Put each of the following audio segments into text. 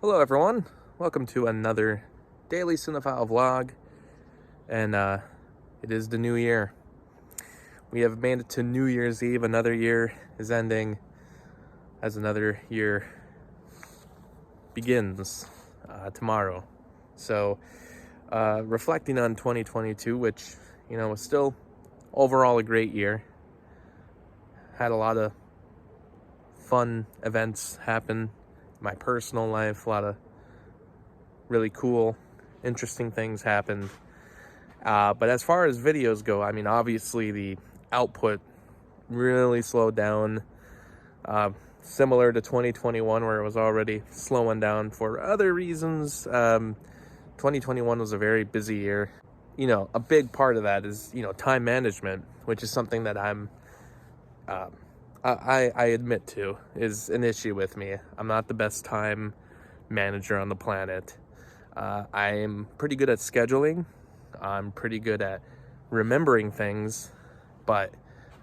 Hello everyone, welcome to another daily cinephile vlog, and it is the new year. We have made it to New Year's Eve. Another year is ending as another year begins tomorrow. So reflecting on 2022, which was still overall a great year. Had a lot of fun events happen in my personal life, a lot of really cool, interesting things happened. But as far as videos go, I mean, obviously the output really slowed down, similar to 2021, where it was already slowing down for other reasons. 2021 was a very busy year. A big part of that is, time management, which is something that I admit to is an issue with me. I'm not the best time manager on the planet. I'm pretty good at scheduling. I'm pretty good at remembering things, but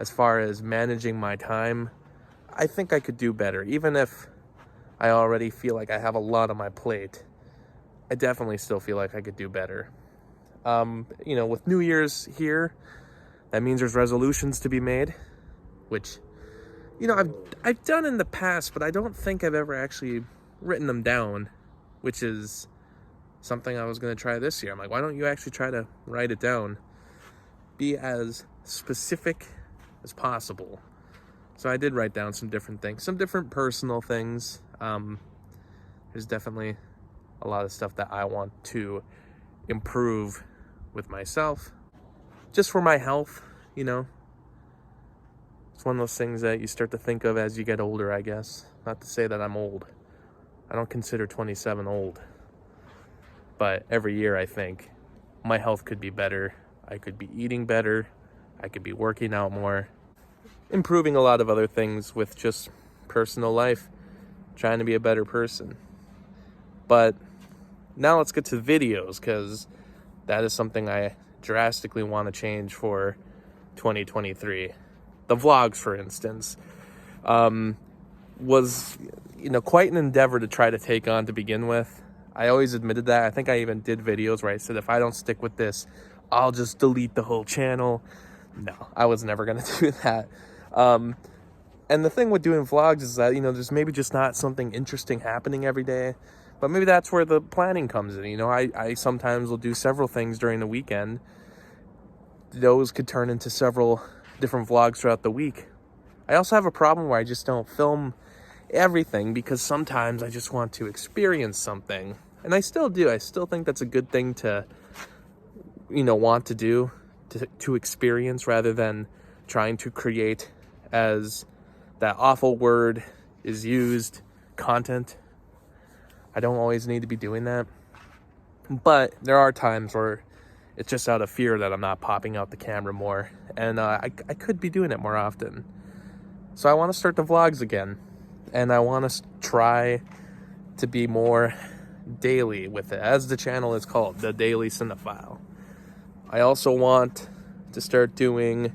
as far as managing my time, I think I could do better. Even if I already feel like I have a lot on my plate, I definitely still feel like I could do better. With New Year's here, that means there's resolutions to be made, which, I've done in the past, but I don't think I've ever actually written them down, which is something I was going to try this year. I'm like, why don't you actually try to write it down? Be as specific as possible. So I did write down some different things, some different personal things. There's definitely a lot of stuff that I want to improve with myself, just for my health. It's one of those things that you start to think of as you get older, I guess. Not to say that I'm old. I don't consider 27 old. But every year I think my health could be better. I could be eating better. I could be working out more. Improving a lot of other things with just personal life. Trying to be a better person. But now let's get to videos, because that is something I drastically want to change for 2023. The vlogs, for instance, was quite an endeavor to try to take on to begin with. I always admitted that. I think I even did videos where I said, if I don't stick with this, I'll just delete the whole channel. No, I was never going to do that. And the thing with doing vlogs is that, there's maybe just not something interesting happening every day. But maybe that's where the planning comes in. I sometimes will do several things during the weekend. Those could turn into several different vlogs throughout the week. I also have a problem where I just don't film everything, because sometimes I just want to experience something. And I still do. I still think that's a good thing to, want to do, to experience, rather than trying to create, as that awful word is used, content. I don't always need to be doing that. But there are times where it's just out of fear that I'm not popping out the camera more. And I could be doing it more often. So I want to start the vlogs again. And I want to try to be more daily with it, as the channel is called, The Daily Cinephile. I also want to start doing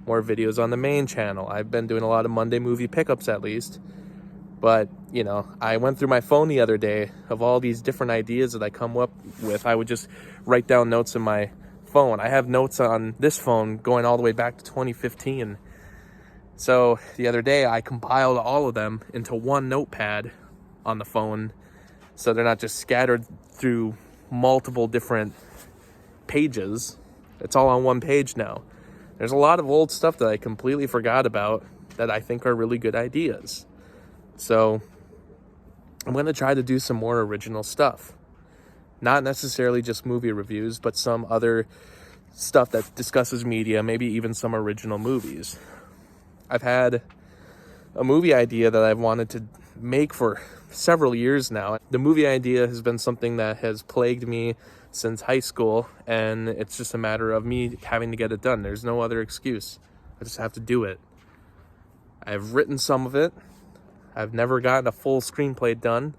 more videos on the main channel. I've been doing a lot of Monday movie pickups, at least. But, I went through my phone the other day of all these different ideas that I come up with. I would just write down notes in my phone. I have notes on this phone going all the way back to 2015. So the other day I compiled all of them into one notepad on the phone, so they're not just scattered through multiple different pages. It's all on one page now. There's a lot of old stuff that I completely forgot about that I think are really good ideas. So I'm going to try to do some more original stuff. Not necessarily just movie reviews, but some other stuff that discusses media, maybe even some original movies. I've had a movie idea that I've wanted to make for several years now. The movie idea has been something that has plagued me since high school, and it's just a matter of me having to get it done. There's no other excuse. I just have to do it. I've written some of it. I've never gotten a full screenplay done,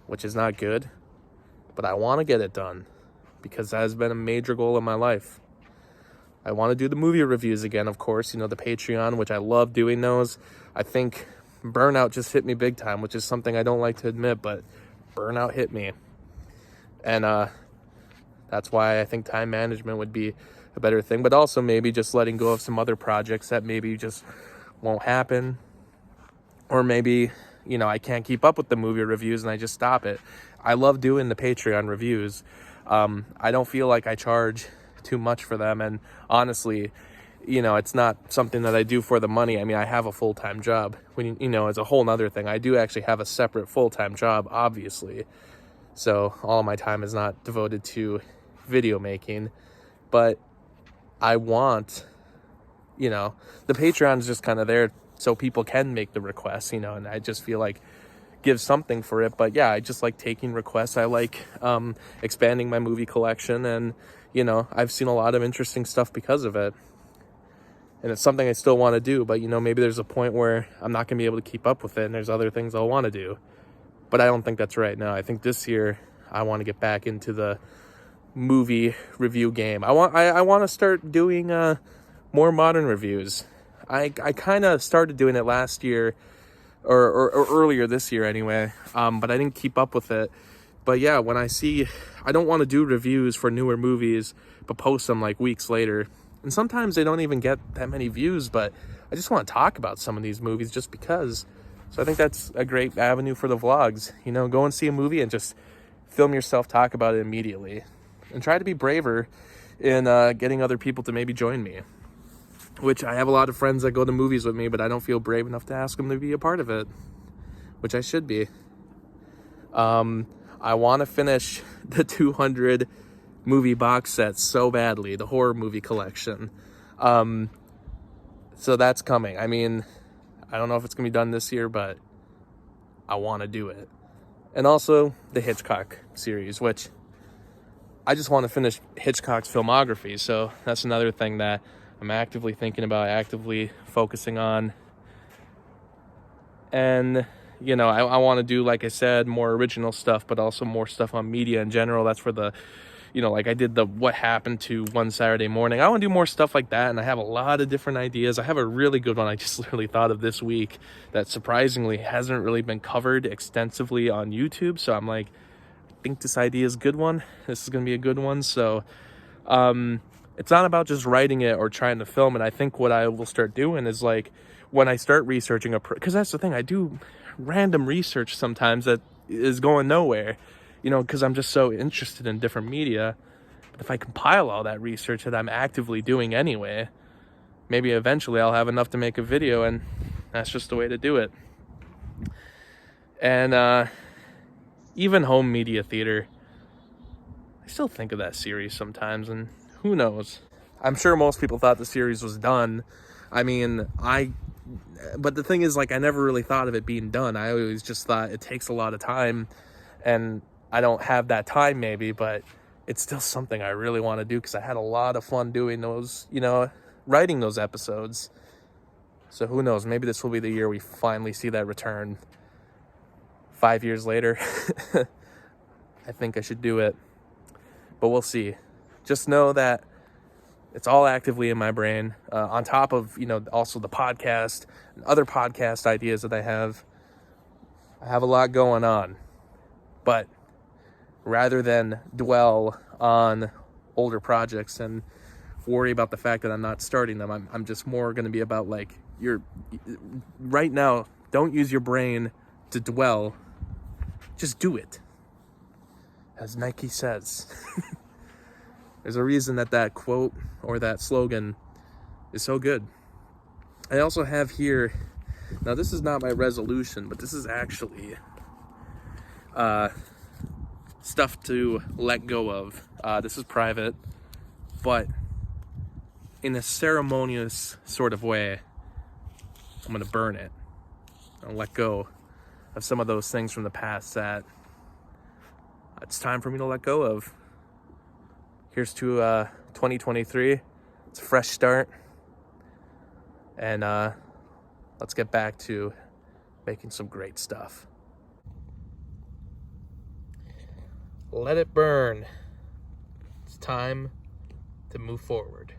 which is not good, but I want to get it done because that has been a major goal in my life. I want to do the movie reviews again, of course, the Patreon, which I love doing those. I think burnout just hit me big time, which is something I don't like to admit, but burnout hit me. And that's why I think time management would be a better thing, but also maybe just letting go of some other projects that maybe just won't happen. Or maybe, I can't keep up with the movie reviews and I just stop it. I love doing the Patreon reviews. I don't feel like I charge too much for them. And honestly, it's not something that I do for the money. I mean, I have a full-time job. It's a whole nother thing. I do actually have a separate full-time job, obviously. So all of my time is not devoted to video making. But I want, the Patreon is just kind of there so people can make the requests, and I just feel like give something for it. But yeah, I just like taking requests. I like expanding my movie collection, and I've seen a lot of interesting stuff because of it, and it's something I still want to do. But maybe there's a point where I'm not gonna be able to keep up with it, and there's other things I'll want to do, but I don't think that's right now. I think this year I want to get back into the movie review game. I want to start doing more modern reviews. I kind of started doing it last year, or earlier this year anyway, but I didn't keep up with it. But yeah, when I don't want to do reviews for newer movies but post them like weeks later, and sometimes they don't even get that many views, but I just want to talk about some of these movies just because. So I think that's a great avenue for the vlogs. Go and see a movie and just film yourself talk about it immediately, and try to be braver in getting other people to maybe join me. Which I have a lot of friends that go to movies with me, but I don't feel brave enough to ask them to be a part of it, which I should be. I want to finish the 200 movie box sets so badly, the horror movie collection. So that's coming. I mean, I don't know if it's going to be done this year, but I want to do it. And also the Hitchcock series, which I just want to finish Hitchcock's filmography. So that's another thing that I'm actively thinking about, actively focusing on. And, I want to do, like I said, more original stuff, but also more stuff on media in general. That's for the, like I did the What Happened to One Saturday Morning. I want to do more stuff like that, and I have a lot of different ideas. I have a really good one I just literally thought of this week that surprisingly hasn't really been covered extensively on YouTube. So I'm like, I think this idea is a good one. This is going to be a good one. So, it's not about just writing it or trying to film it. I think what I will start doing is, like, when I start researching because that's the thing, I do random research sometimes that is going nowhere, because I'm just so interested in different media. But if I compile all that research that I'm actively doing anyway, maybe eventually I'll have enough to make a video, and that's just the way to do it. And even home media theater, I still think of that series sometimes, and who knows? I'm sure most people thought the series was done. I mean, but the thing is, like, I never really thought of it being done. I always just thought it takes a lot of time, and I don't have that time maybe, but it's still something I really want to do because I had a lot of fun doing those, writing those episodes. So who knows? Maybe this will be the year we finally see that return. 5 years later, I think I should do it, but we'll see. Just know that it's all actively in my brain, on top of, also the podcast and other podcast ideas that I have. I have a lot going on, but rather than dwell on older projects and worry about the fact that I'm not starting them, I'm just more going to be about, like, right now, don't use your brain to dwell, just do it, as Nike says. There's a reason that quote or that slogan is so good. I also have here, now this is not my resolution, but this is actually stuff to let go of. This is private, but in a ceremonious sort of way, I'm going to burn it. I'll let go of some of those things from the past that it's time for me to let go of. Here's to 2023. It's a fresh start. And let's get back to making some great stuff. Let it burn. It's time to move forward.